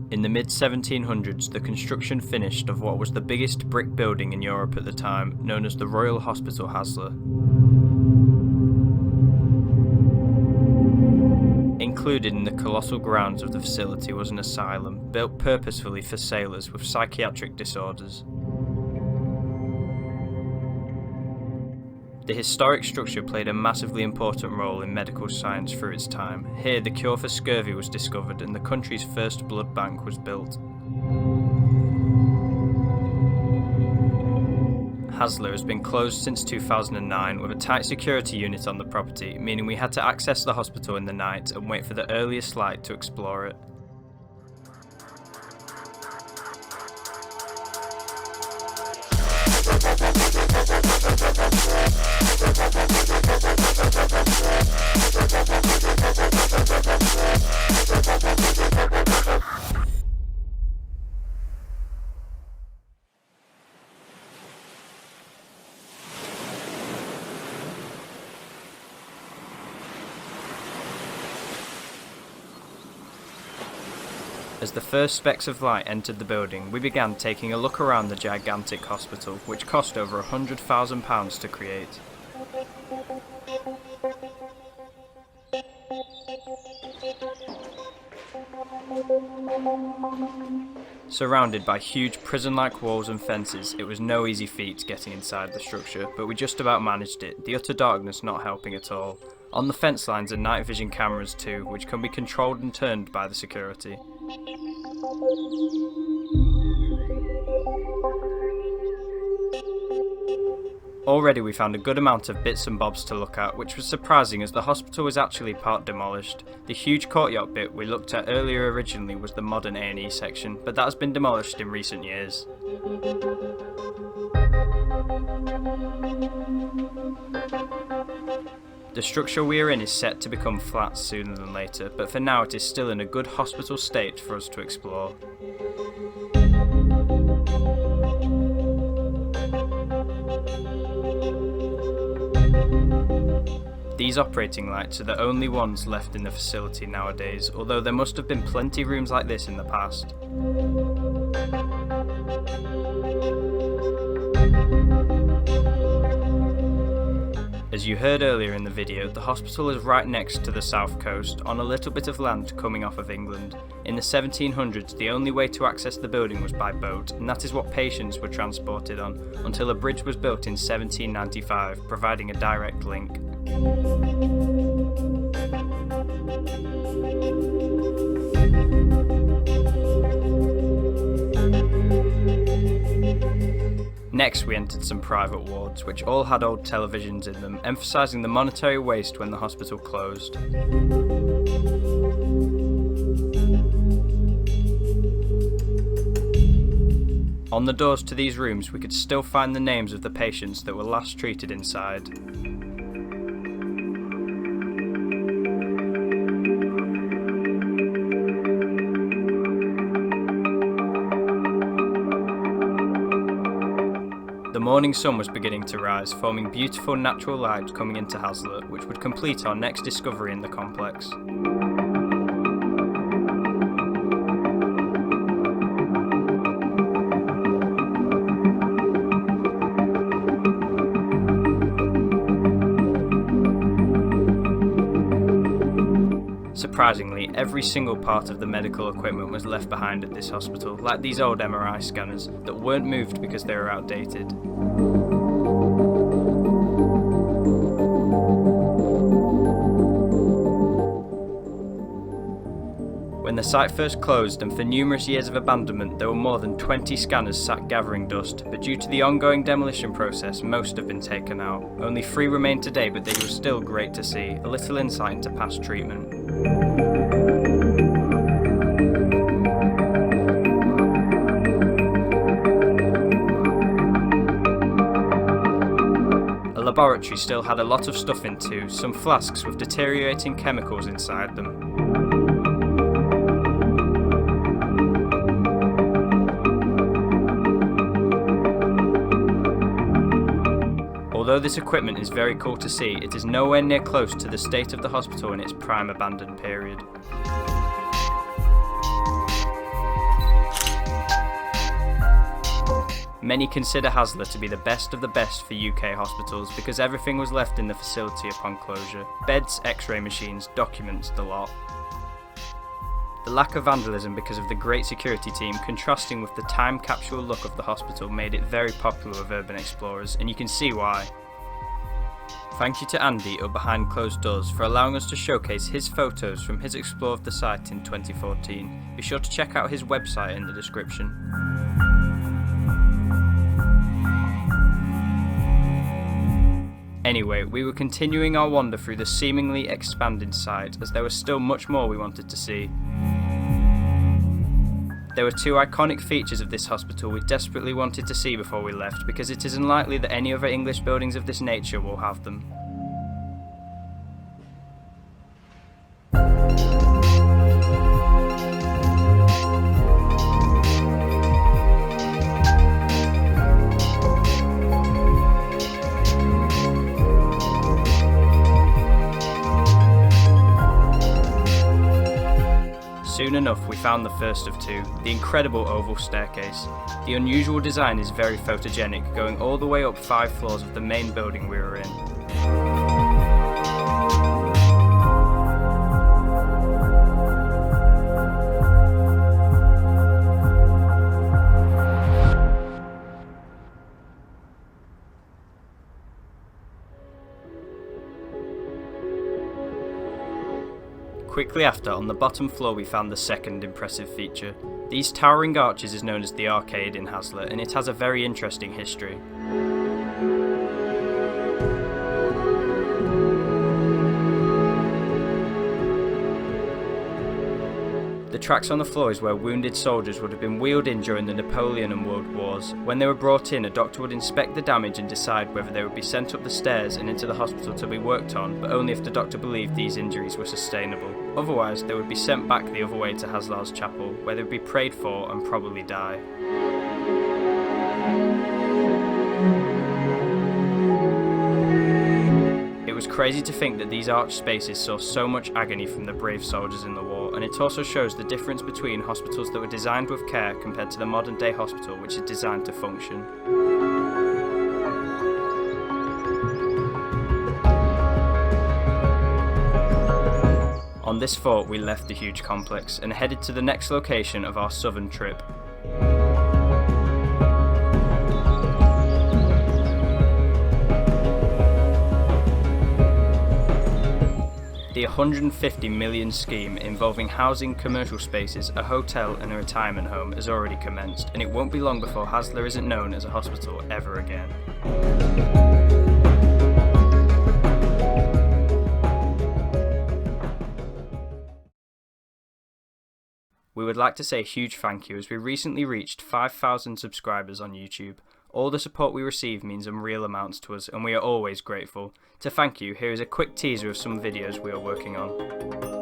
In the mid-1700s, the construction finished of what was the biggest brick building in Europe at the time, known as the Royal Hospital Haslar. Included in the colossal grounds of the facility was an asylum, built purposefully for sailors with psychiatric disorders. The historic structure played a massively important role in medical science through its time. Here, the cure for scurvy was discovered and the country's first blood bank was built. Haslar has been closed since 2009 with a tight security unit on the property, meaning we had to access the hospital in the night and wait for the earliest light to explore it. As the first specks of light entered the building, we began taking a look around the gigantic hospital, which cost over £100,000 to create. Surrounded by huge prison-like walls and fences, it was no easy feat getting inside the structure, but we just about managed it, the utter darkness not helping at all. On the fence lines are night vision cameras too, which can be controlled and turned by the security. Already we found a good amount of bits and bobs to look at, which was surprising as the hospital was actually part demolished. The huge courtyard bit we looked at earlier originally was the modern A&E section, but that has been demolished in recent years. The structure we are in is set to become flats sooner than later, but for now it is still in a good hospital state for us to explore. These operating lights are the only ones left in the facility nowadays, although there must have been plenty of rooms like this in the past. As you heard earlier in the video, the hospital is right next to the south coast, on a little bit of land coming off of England. In the 1700s, the only way to access the building was by boat, and that is what patients were transported on, until a bridge was built in 1795, providing a direct link. Next we entered some private wards, which all had old televisions in them, emphasising the monetary waste when the hospital closed. On the doors to these rooms we could still find the names of the patients that were last treated inside. The morning sun was beginning to rise, forming beautiful natural light coming into Haslar, which would complete our next discovery in the complex. Surprisingly, every single part of the medical equipment was left behind at this hospital, like these old MRI scanners that weren't moved because they were outdated. When the site first closed, and for numerous years of abandonment, there were more than 20 scanners sat gathering dust, but due to the ongoing demolition process, most have been taken out. Only 3 remain today, but they were still great to see, a little insight into past treatment. A laboratory still had a lot of stuff in too, some flasks with deteriorating chemicals inside them. Although this equipment is very cool to see, it is nowhere near close to the state of the hospital in its prime abandoned period. Many consider Haslar to be the best of the best for UK hospitals because everything was left in the facility upon closure. Beds, x-ray machines, documents, the lot. The lack of vandalism because of the great security team contrasting with the time capsule look of the hospital made it very popular with urban explorers, and you can see why. Thank you to Andy of Behind Closed Doors for allowing us to showcase his photos from his explore of the site in 2014. Be sure to check out his website in the description. Anyway, we were continuing our wander through the seemingly expanded site as there was still much more we wanted to see. There were two iconic features of this hospital we desperately wanted to see before we left because it is unlikely that any other English buildings of this nature will have them. Soon enough we found the first of two, the incredible oval staircase. The unusual design is very photogenic, going all the way up 5 floors of the main building we were in. Quickly after, on the bottom floor we found the second impressive feature. These towering arches is known as the Arcade in Haslar, and it has a very interesting history. The tracks on the floor is where wounded soldiers would have been wheeled in during the Napoleon and World Wars. When they were brought in, a doctor would inspect the damage and decide whether they would be sent up the stairs and into the hospital to be worked on, but only if the doctor believed these injuries were sustainable. Otherwise, they would be sent back the other way to Haslar's chapel, where they would be prayed for and probably die. It was crazy to think that these arched spaces saw so much agony from the brave soldiers in the war, and it also shows the difference between hospitals that were designed with care compared to the modern day hospital which is designed to function. On this thought we left the huge complex and headed to the next location of our southern trip. The 150 million scheme involving housing, commercial spaces, a hotel and a retirement home has already commenced, and it won't be long before Haslar isn't known as a hospital ever again. We would like to say a huge thank you as we recently reached 5,000 subscribers on YouTube. All the support we receive means unreal amounts to us and we are always grateful. To thank you, here is a quick teaser of some videos we are working on.